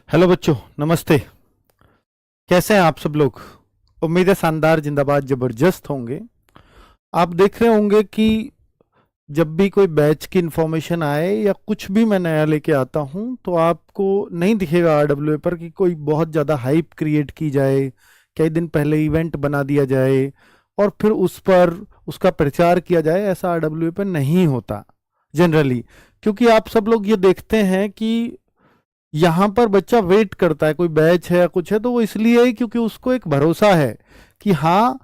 Hello बच्चों, नमस्ते। कैसे हैं आप सब लोग? उम्मीद है शानदार, जिंदाबाद, जबरदस्त होंगे। आप देख रहे होंगे कि जब भी कोई बैच की इंफॉर्मेशन आए या कुछ भी मैं नया लेके आता हूं तो आपको नहीं दिखेगा आरडब्ल्यूए पर कि कोई बहुत ज़्यादा हाइप क्रिएट की जाए, कई दिन पहले इवेंट बना दिया जाए और फिर उस पर उसका प्रचार किया जाए। ऐसा आरडब्ल्यूए पर नहीं होता जनरली, क्योंकि आप सब लोग ये देखते हैं कि यहाँ पर बच्चा वेट करता है। कोई बैच है या कुछ है तो वो इसलिए है क्योंकि उसको एक भरोसा है कि हाँ,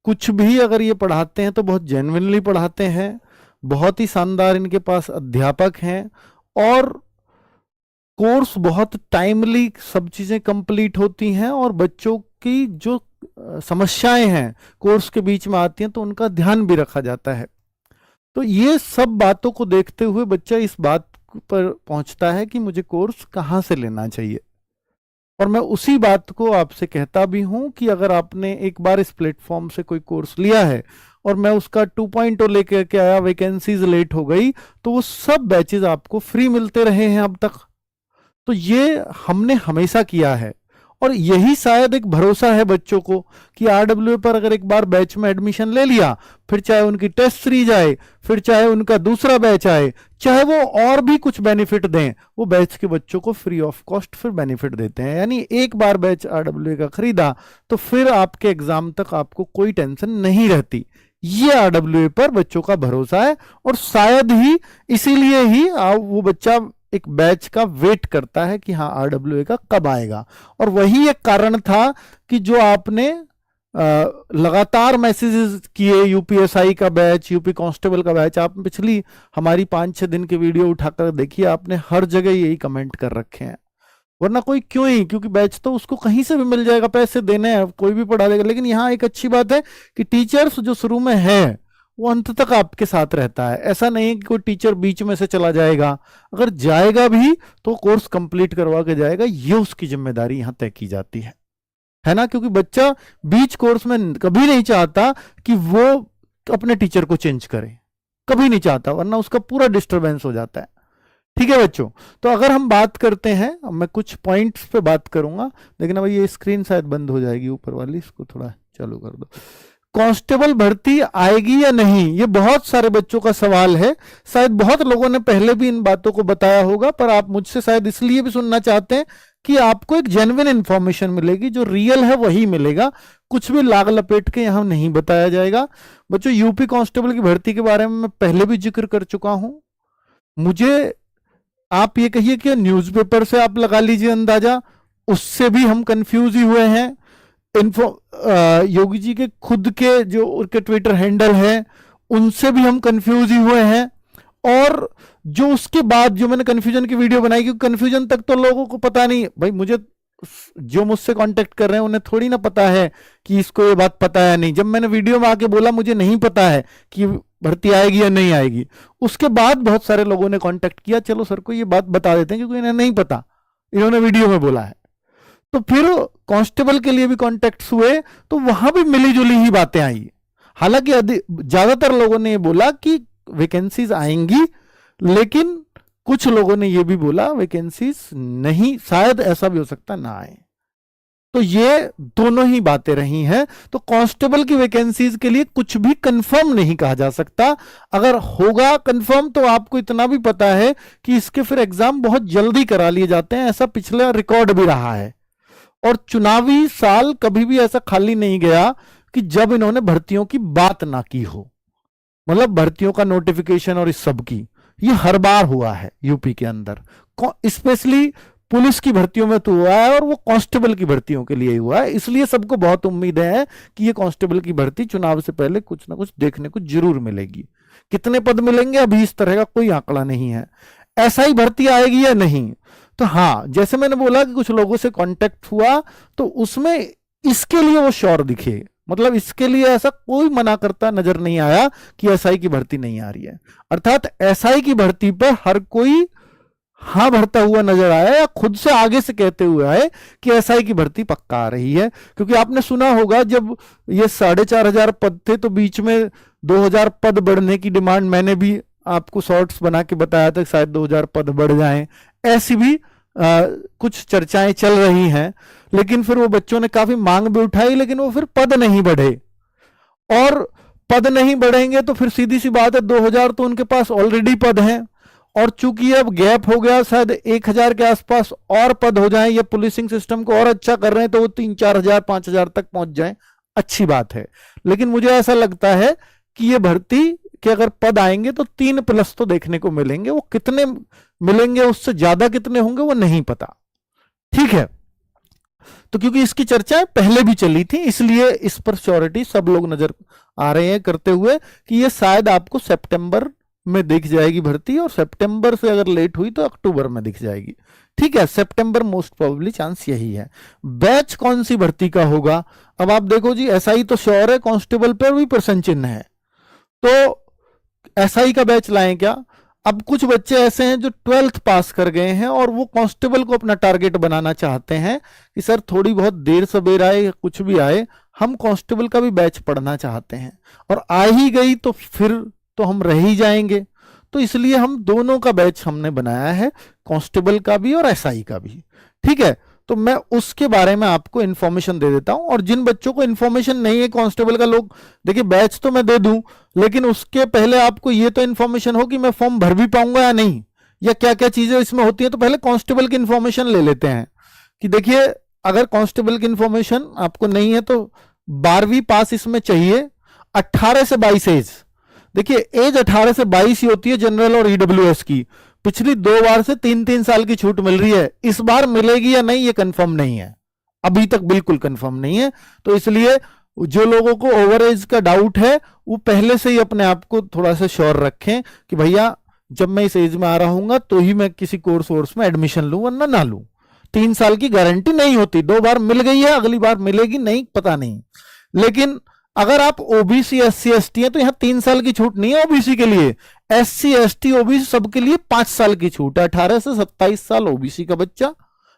कुछ भी अगर ये पढ़ाते हैं तो बहुत जेन्युइनली पढ़ाते हैं, बहुत ही शानदार इनके पास अध्यापक हैं और कोर्स बहुत टाइमली सब चीज़ें कंप्लीट होती हैं और बच्चों की जो समस्याएं हैं कोर्स के बीच में आती हैं तो उनका ध्यान भी रखा जाता है। तो ये सब बातों को देखते हुए बच्चा इस बात पर पहुंचता है कि मुझे कोर्स कहाँ से लेना चाहिए। और मैं उसी बात को आपसे कहता भी हूं कि अगर आपने एक बार इस प्लेटफॉर्म से कोई कोर्स लिया है और मैं उसका 2.0 लेकर के आया, वैकेंसीज लेट हो गई, तो वो सब बैचेज आपको फ्री मिलते रहे हैं अब तक। तो ये हमने हमेशा किया है और यही शायद एक भरोसा है बच्चों को कि आरडब्ल्यूए पर अगर एक बार बैच में एडमिशन ले लिया, फिर चाहे उनकी टेस्ट सीरीज आए, फिर चाहे उनका दूसरा बैच आए, चाहे वो और भी कुछ बेनिफिट दें, वो बैच के बच्चों को फ्री ऑफ कॉस्ट फिर बेनिफिट देते हैं। यानी एक बार बैच आरडब्ल्यूए का खरीदा तो फिर आपके एग्जाम तक आपको कोई टेंशन नहीं रहती। ये आरडब्ल्यूए पर बच्चों का भरोसा है और शायद ही इसीलिए ही वो बच्चा एक बैच का वेट करता है कि हाँ आरडब्ल्यूए का कब आएगा। और वही एक कारण था कि जो आपने लगातार मैसेजेस किए, यूपीएसआई का बैच, यूपी कांस्टेबल का बैच, आप पिछली हमारी 5-6 दिन की वीडियो उठाकर देखिए, आपने हर जगह यही कमेंट कर रखे हैं। वरना कोई क्यों ही, क्योंकि बैच तो उसको कहीं से भी मिल जाएगा, पैसे देने हैं, कोई भी पढ़ा देगा। लेकिन यहाँ एक अच्छी बात है कि टीचर्स जो शुरू में है वो अंत तक आपके साथ रहता है। ऐसा नहीं है कि कोई टीचर बीच में से चला जाएगा, अगर जाएगा भी तो कोर्स कंप्लीट करवा के जाएगा, ये उसकी जिम्मेदारी यहाँ तय की जाती है ना। क्योंकि बच्चा बीच कोर्स में कभी नहीं चाहता कि वो अपने टीचर को चेंज करे, कभी नहीं चाहता, वरना उसका पूरा डिस्टरबेंस हो जाता है। ठीक है बच्चों, तो अगर हम बात करते हैं, अब मैं कुछ पॉइंट्स पे बात करूंगा, लेकिन अब ये स्क्रीन शायद बंद हो जाएगी ऊपर वाली, इसको थोड़ा चालू कर दो। कांस्टेबल भर्ती आएगी या नहीं, ये बहुत सारे बच्चों का सवाल है। शायद बहुत लोगों ने पहले भी इन बातों को बताया होगा, पर आप मुझसे शायद इसलिए भी सुनना चाहते हैं कि आपको एक जेन्युइन इंफॉर्मेशन मिलेगी, जो रियल है वही मिलेगा, कुछ भी लाग लपेट के यहां नहीं बताया जाएगा। बच्चों, यूपी कांस्टेबल की भर्ती के बारे में मैं पहले भी जिक्र कर चुका हूं। मुझे आप ये कहिए कि न्यूज़पेपर से आप लगा लीजिए अंदाजा, उससे भी हम कंफ्यूज ही हुए हैं। योगी जी के खुद के जो उनके ट्विटर हैंडल है उनसे भी हम कंफ्यूज ही हुए हैं। और जो उसके बाद जो मैंने कंफ्यूजन की वीडियो बनाई, क्योंकि कंफ्यूजन तक तो लोगों को पता नहीं, भाई मुझे जो मुझसे कांटेक्ट कर रहे हैं उन्हें थोड़ी ना पता है कि इसको ये बात पता है नहीं। जब मैंने वीडियो में आके बोला मुझे नहीं पता है कि भर्ती आएगी या नहीं आएगी, उसके बाद बहुत सारे लोगों ने कांटेक्ट किया, चलो सर को ये बात बता देते हैं क्योंकि इन्हें नहीं पता, इन्होंने वीडियो में बोला है। तो फिर कांस्टेबल के लिए भी कांटेक्ट्स हुए तो वहां भी मिली जुली ही बातें आई। हालांकि ज्यादातर लोगों ने बोला कि वैकेंसीज आएंगी, लेकिन कुछ लोगों ने यह भी बोला वैकेंसीज नहीं, शायद ऐसा भी हो सकता ना आए। तो ये दोनों ही बातें रही हैं। तो कांस्टेबल की वैकेंसीज के लिए कुछ भी कंफर्म नहीं कहा जा सकता। अगर होगा कंफर्म तो आपको इतना भी पता है कि इसके फिर एग्जाम बहुत जल्दी करा लिए जाते हैं, ऐसा पिछले रिकॉर्ड भी रहा है। और चुनावी साल कभी भी ऐसा खाली नहीं गया कि जब इन्होंने भर्तियों की बात ना की हो, मतलब भर्तियों का नोटिफिकेशन और इस सब की, ये हर बार हुआ है यूपी के अंदर। स्पेशली पुलिस की भर्तियों में तो हुआ है और वो कांस्टेबल की भर्तियों के लिए हुआ है। इसलिए सबको बहुत उम्मीद है कि ये कांस्टेबल की भर्ती चुनाव से पहले कुछ ना कुछ देखने को जरूर मिलेगी। कितने पद मिलेंगे अभी इस तरह का कोई आंकड़ा नहीं है। ऐसा ही भर्ती आएगी या नहीं, तो हाँ, जैसे मैंने बोला कि कुछ लोगों से कांटेक्ट हुआ तो उसमें इसके लिए वो श्योर दिखे, मतलब इसके लिए ऐसा कोई मना करता नजर नहीं आया कि एसआई की भर्ती नहीं आ रही है। अर्थात एसआई की भर्ती पर हर कोई हाँ भरता हुआ नजर आया या खुद से आगे से कहते हुए आए कि एसआई की भर्ती पक्का आ रही है। क्योंकि आपने सुना होगा जब ये 4,500 पद थे तो बीच में 2,000 पद बढ़ने की डिमांड मैंने भी आपको शॉर्ट्स बना के बताया था, शायद 2,000 पद बढ़ जाएं, ऐसी भी कुछ चर्चाएं चल रही हैं, लेकिन फिर वो बच्चों ने काफी मांग भी उठाई, लेकिन वो फिर पद नहीं बढ़े। और पद नहीं बढ़ेंगे तो फिर सीधी सी बात है, 2000 तो उनके पास ऑलरेडी पद हैं, और चूंकि अब गैप हो गया, शायद 1000 के आसपास और पद हो जाएं, या पुलिसिंग सिस्टम को और अच्छा कर रहे हैं तो वो 3-4 हजार 5 हजार तक पहुंच जाएं, अच्छी बात है। लेकिन मुझे ऐसा लगता है कि ये भर्ती के अगर पद आएंगे तो 3+ तो देखने को मिलेंगे। वो कितने मिलेंगे, उससे ज्यादा कितने होंगे वो नहीं पता, ठीक है। तो क्योंकि इसकी चर्चाएं पहले भी चली थी, इसलिए इस पर श्योरिटी सब लोग नजर आ रहे हैं करते हुए कि ये शायद आपको सितंबर में दिख जाएगी भर्ती, और सितंबर से अगर लेट हुई तो अक्टूबर में दिख जाएगी, ठीक है। सितंबर मोस्ट प्रोबेबली चांस यही है। बैच कौन सी भर्ती का होगा, अब आप देखो जी, एसआई तो श्योर है, कांस्टेबल पर भी प्रश्न चिन्ह है, तो एसआई का बैच लाएं क्या। अब कुछ बच्चे ऐसे हैं जो 12th पास कर गए हैं और वो कांस्टेबल को अपना टारगेट बनाना चाहते हैं कि सर थोड़ी बहुत देर सबेर आए या कुछ भी आए, हम कांस्टेबल का भी बैच पढ़ना चाहते हैं, और आ ही गई तो फिर तो हम रह ही जाएंगे। तो इसलिए हम दोनों का बैच हमने बनाया है, कांस्टेबल का भी और एसआई का भी, ठीक है। तो मैं उसके बारे में आपको इंफॉर्मेशन दे देता हूं, और जिन बच्चों को इंफॉर्मेशन नहीं है कांस्टेबल का, लोग देखिए बैच तो मैं दे दूं, लेकिन उसके पहले आपको ये तो इंफॉर्मेशन हो कि मैं फॉर्म भर भी पाऊंगा या नहीं, या क्या क्या चीजें इसमें होती है। तो पहले कांस्टेबल की इंफॉर्मेशन ले लेते हैं कि देखिए, अगर कांस्टेबल की इंफॉर्मेशन आपको नहीं है तो 12वीं पास इसमें चाहिए, 18 से 22 एज। देखिए एज 18 से 22 ही होती है जनरल और ईडब्ल्यूएस की। पिछली 2 बार से 3-3 साल की छूट मिल रही है, इस बार मिलेगी या नहीं ये कंफर्म नहीं है, अभी तक बिल्कुल कंफर्म नहीं है। तो इसलिए जो लोगों को ओवर एज का डाउट है वो पहले से ही अपने आप को थोड़ा सा श्योर रखें कि भैया जब मैं इस एज में आ रहा हूं तो ही मैं किसी कोर्स वोर्स में एडमिशन लूं, वरना ना लूं। 3 साल की गारंटी नहीं होती, 2 बार मिल गई है, अगली बार मिलेगी नहीं, पता नहीं। लेकिन अगर आप ओबीसी एससी एसटी हैं तो यहां 3 साल की छूट नहीं है ओबीसी के लिए, एससी एसटी ओबीसी सबके लिए 5 साल की छूट है। 18 से 27 साल ओबीसी का बच्चा,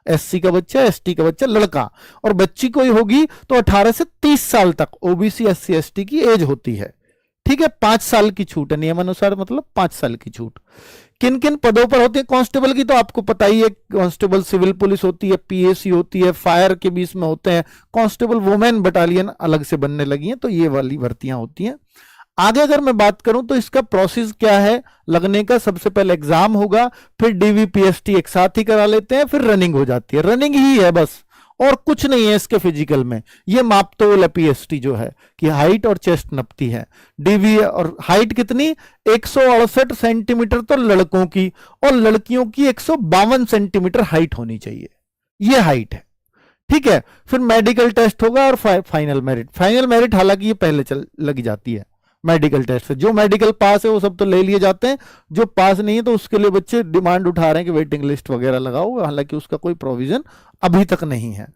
एससी का बच्चा, एसटी का बच्चा, लड़का, और बच्ची कोई होगी तो 18 से 30 साल तक ओबीसी एससी एसटी की एज होती है, ठीक है। 5 साल की छूट है नियमानुसार, मतलब 5 साल की छूट। किन किन पदों पर होती है कांस्टेबल की तो आपको पता ही है, कांस्टेबल सिविल पुलिस होती है, पीएसी होती है, फायर के बीच में होते हैं, कांस्टेबल वुमेन बटालियन अलग से बनने लगी हैं, तो ये वाली भर्तियां होती हैं। आगे अगर मैं बात करूं तो इसका प्रोसेस क्या है लगने का, सबसे पहले एग्जाम होगा, फिर डीवीपीएसटी एक साथ ही करा लेते हैं, फिर रनिंग हो जाती है। रनिंग ही है बस, और कुछ नहीं है इसके फिजिकल में। ये मापतोल है पीएसटी जो है कि हाइट और चेस्ट नपती है। डीवी और हाइट कितनी, 168 सेंटीमीटर तो लड़कों की, और लड़कियों की 152 सेंटीमीटर हाइट होनी चाहिए, ये हाइट है, ठीक है। फिर मेडिकल टेस्ट होगा और फाइनल मेरिट। फाइनल मेरिट हालांकि ये पहले लगी जाती है मेडिकल टेस्ट से, जो मेडिकल पास है वो सब तो ले लिए जाते हैं, जो पास नहीं है तो उसके लिए बच्चे डिमांड उठा रहे हैं कि वेटिंग लिस्ट वगैरह लगाओ, हालांकि उसका कोई प्रोविजन अभी तक नहीं है,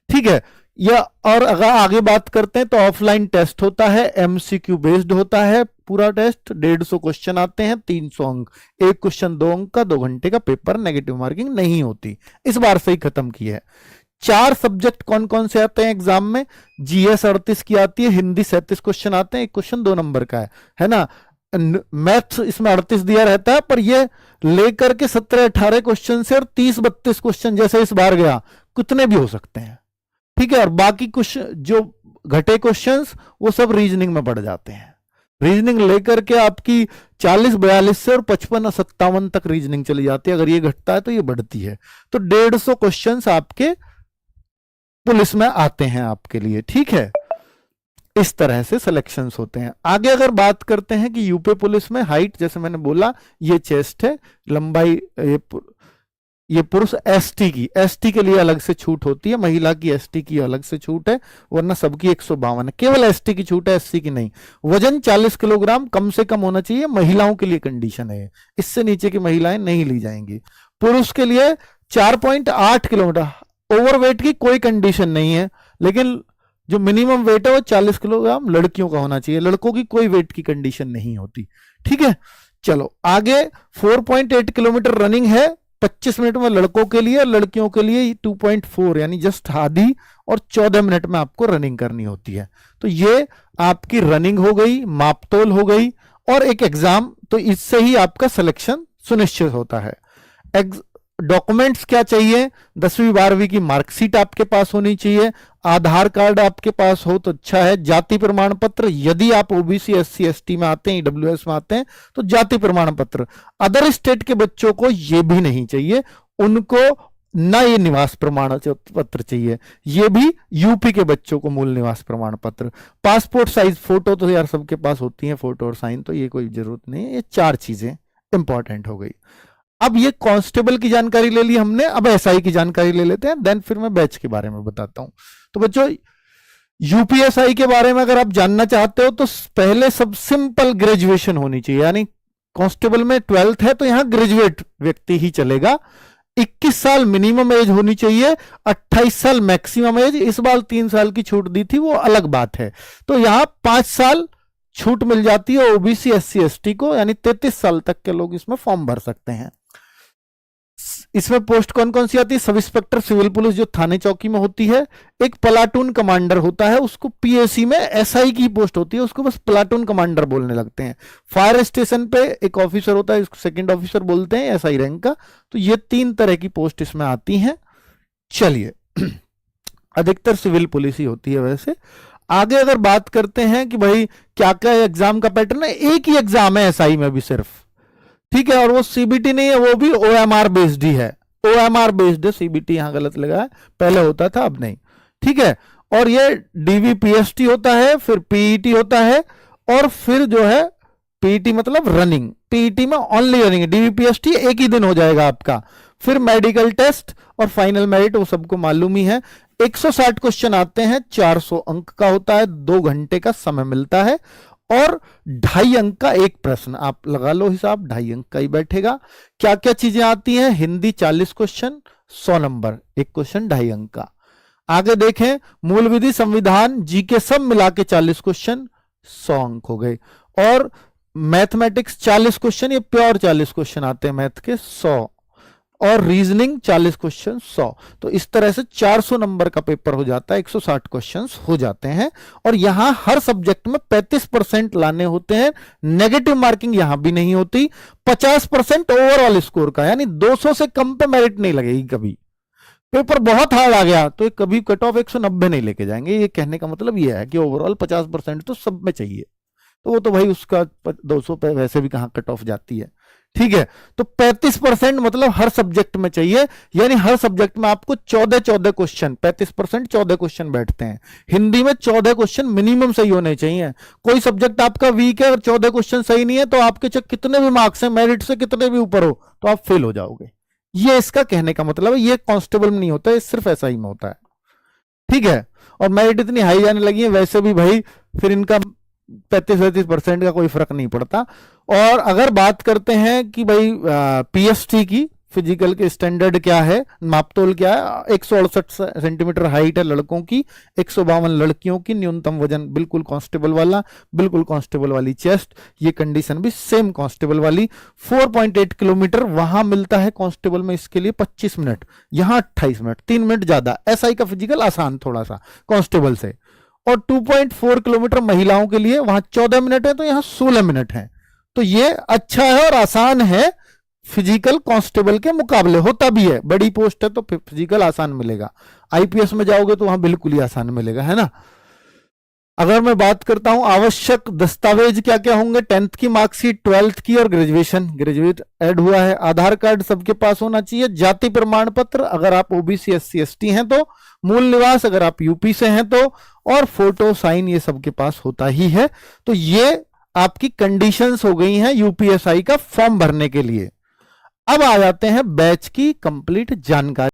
ठीक है। या और अगर आगे बात करते हैं तो ऑफलाइन टेस्ट होता है, एमसीक्यू बेस्ड होता है पूरा टेस्ट, 150 क्वेश्चन आते हैं, 300 अंक, एक क्वेश्चन 2 अंक का, 2 घंटे का पेपर, नेगेटिव मार्किंग नहीं होती, इस बार से ही खत्म की है। 4 सब्जेक्ट कौन कौन से आते हैं एग्जाम में, जीएस 38 की आती है, हिंदी 37 क्वेश्चन आते हैं, एक क्वेश्चन 2 नंबर का है ना। मैथ्स इसमें 38 दिया रहता है, पर ये लेकर के 17-18 क्वेश्चन से और 30-32 क्वेश्चन जैसे इस बार गया, कितने भी हो सकते हैं, ठीक है। और बाकी कुछ जो घटे क्वेश्चंस वो सब रीजनिंग में बढ़ जाते हैं। रीजनिंग लेकर के आपकी 40-42 से और 55-57 तक रीजनिंग चली जाती है, अगर ये घटता है तो ये बढ़ती है। तो 150 क्वेश्चंस आपके पुलिस में आते हैं आपके लिए, ठीक है। इस तरह से सिलेक्शंस होते हैं। आगे अगर बात करते हैं कि यूपी पुलिस में हाइट, जैसे मैंने बोला ये चेस्ट है, लंबाई ये पुरुष एसटी की, एसटी के लिए अलग से छूट होती है, महिला की एसटी की अलग से छूट है, वरना सबकी 152 है, केवल एसटी की छूट है, एससी की नहीं। वजन 40 किलोग्राम कम से कम होना चाहिए, महिलाओं के लिए कंडीशन है, इससे नीचे की महिलाएं नहीं ली जाएंगी। पुरुष के लिए 4.8 किलोमीटर, ओवरवेट की कोई कंडीशन नहीं है, लेकिन जो मिनिमम वेट है वो 40 किलोग्राम लड़कियों का होना चाहिए, लड़कों की कोई वेट की कंडीशन नहीं होती, ठीक है। चलो आगे 4.8 किलोमीटर रनिंग है 25 मिनट में लड़कों के लिए, लड़कियों के लिए 2.4 यानी जस्ट आधी, और 14 मिनट में आपको रनिंग करनी होती है। तो ये आपकी रनिंग हो गई, मापतोल हो गई, और एक एग्जाम, तो इससे ही आपका सिलेक्शन सुनिश्चित होता है। डॉक्यूमेंट्स क्या चाहिए, 10वीं 12वीं की मार्कशीट आपके पास होनी चाहिए, आधार कार्ड आपके पास हो तो अच्छा है, जाति प्रमाण पत्र, यदि आप ओबीसी एससी एसटी में आते हैं, ईडब्ल्यूएस में आते हैं तो जाति प्रमाण पत्र। अदर स्टेट के बच्चों को ये भी नहीं चाहिए, उनको ना ये निवास प्रमाण पत्र चाहिए, ये भी यूपी के बच्चों को मूल निवास प्रमाण पत्र। पासपोर्ट साइज फोटो तो यार सबके पास होती है, फोटो और साइन, तो ये कोई जरूरत नहीं है। ये 4 चीजें इंपॉर्टेंट हो गई। अब ये कांस्टेबल की जानकारी ले ली हमने, अब एसआई की जानकारी ले लेते हैं, देन फिर मैं बैच के बारे में बताता हूं। तो बच्चों यूपीएसआई के बारे में अगर आप जानना चाहते हो तो पहले सब सिंपल ग्रेजुएशन होनी चाहिए, यानी कांस्टेबल में 12th है तो यहां ग्रेजुएट व्यक्ति ही चलेगा। 21 साल मिनिमम एज होनी चाहिए, 28 साल मैक्सिमम एज। इस बार 3 साल की छूट दी थी, वो अलग बात है। तो यहां 5 साल छूट मिल जाती है ओबीसी एससी एसटी को, यानी 33 साल तक के लोग इसमें फॉर्म भर सकते हैं। इसमें पोस्ट कौन कौन सी आती है? सब इंस्पेक्टर सिविल पुलिस जो थाने चौकी में होती है, एक प्लाटून कमांडर होता है, उसको पीएसी में एसआई की पोस्ट होती है, उसको बस प्लाटून कमांडर बोलने लगते हैं। फायर स्टेशन पे एक ऑफिसर होता है, इसको सेकंड ऑफिसर बोलते हैं, एसआई रैंक का। तो ये 3 तरह की पोस्ट इसमें आती हैं। चलिए अधिकतर सिविल पुलिस ही होती है। वैसे आगे अगर बात करते हैं कि भाई क्या क्या एग्जाम का पैटर्न है, एक ही एग्जाम है एसआई में भी सिर्फ, ठीक है, और वो सीबीटी नहीं है, वो भी ओएमआर बेस्ड ही है। ओएमआर बेस्ड है, सीबीटी यहां गलत लगा है, पहले होता था अब नहीं, ठीक है। और ये डीवीपीएसटी होता है, फिर पीईटी होता है, और फिर जो है पीईटी मतलब रनिंग, पीईटी में ओनली रनिंग, डीवीपीएसटी एक ही दिन हो जाएगा आपका, फिर मेडिकल टेस्ट और फाइनल मेरिट, वो सबको मालूम ही है। 160 क्वेश्चन आते हैं, 400 अंक का होता है, 2 घंटे का समय मिलता है, और 2.5 अंक का एक प्रश्न, आप लगा लो हिसाब, 2.5 अंक का ही बैठेगा। क्या क्या चीजें आती हैं? हिंदी 40 क्वेश्चन, 100 नंबर, एक क्वेश्चन 2.5 अंक का। आगे देखें, मूल विधि, संविधान, जीके सब मिला के 40 क्वेश्चन, 100 अंक हो गए। और मैथमेटिक्स 40 क्वेश्चन, ये प्योर 40 क्वेश्चन आते हैं मैथ के, 100। और रीजनिंग 40 क्वेश्चन, 100। तो इस तरह से 400 नंबर का पेपर हो जाता है, 160 क्वेश्चंस हो जाते हैं। और यहां हर सब्जेक्ट में 35% लाने होते हैं, नेगेटिव मार्किंग यहां भी नहीं होती। 50% ओवरऑल स्कोर का, यानी 200 से कम पे मेरिट नहीं लगेगी कभी। पेपर बहुत हार्ड आ गया तो कभी कट ऑफ 190 नहीं लेके जाएंगे। ये कहने का मतलब ये है कि ओवरऑल 50% तो सब में चाहिए, तो वो तो भाई उसका 200 पे वैसे भी कहां कट ऑफ जाती है, ठीक है। तो 35% मतलब हर सब्जेक्ट में चाहिए, यानी हर सब्जेक्ट में आपको 14 क्वेश्चन, 35% 14 क्वेश्चन बैठते हैं। हिंदी में 14 क्वेश्चन मिनिमम सही होने चाहिए। कोई सब्जेक्ट आपका वीक है और 14 क्वेश्चन सही नहीं है तो आपके चाहे कितने भी मार्क्स हैं, मेरिट से कितने भी ऊपर हो, तो आप फेल हो जाओगे। ये इसका कहने का मतलब है। ये कांस्टेबल में नहीं होता है, सिर्फ एसआई में होता है, ठीक है। और मेरिट इतनी हाई जाने लगी है वैसे भी भाई, फिर इनका 35-37% का कोई फर्क नहीं पड़ता। और अगर बात करते हैं कि भाई पीएसटी की, फिजिकल के स्टैंडर्ड क्या है, मापतोल क्या है, 168 सेंटीमीटर हाइट है लड़कों की, 152 लड़कियों की, न्यूनतम वजन बिल्कुल कांस्टेबल वाला, बिल्कुल कांस्टेबल वाली चेस्ट, ये कंडीशन भी सेम कांस्टेबल वाली। 4.8 किलोमीटर वहां मिलता है कांस्टेबल में, इसके लिए 25 मिनट, यहां 28 मिनट, 3 मिनट ज्यादा। एसआई का फिजिकल आसान थोड़ा सा कांस्टेबल से। और 2.4 किलोमीटर महिलाओं के लिए, वहां 14 मिनट है तो यहां 16 मिनट है। तो ये अच्छा है और आसान है फिजिकल कांस्टेबल के मुकाबले, होता भी है, बड़ी पोस्ट है तो फिजिकल आसान मिलेगा। आईपीएस में जाओगे तो वहां बिल्कुल ही आसान मिलेगा, है ना। अगर मैं बात करता हूं आवश्यक दस्तावेज क्या क्या होंगे, 10th की मार्कशीट, 12th की और ग्रेजुएट ऐड हुआ है। आधार कार्ड सबके पास होना चाहिए। जाति प्रमाण पत्र अगर आप ओबीसी एससी एसटी हैं तो, मूल निवास अगर आप यूपी से हैं तो, और फोटो साइन ये सबके पास होता ही है। तो ये आपकी कंडीशंस हो गई हैं यूपीएसआई का फॉर्म भरने के लिए। अब आ जाते हैं बैच की कंप्लीट जानकारी।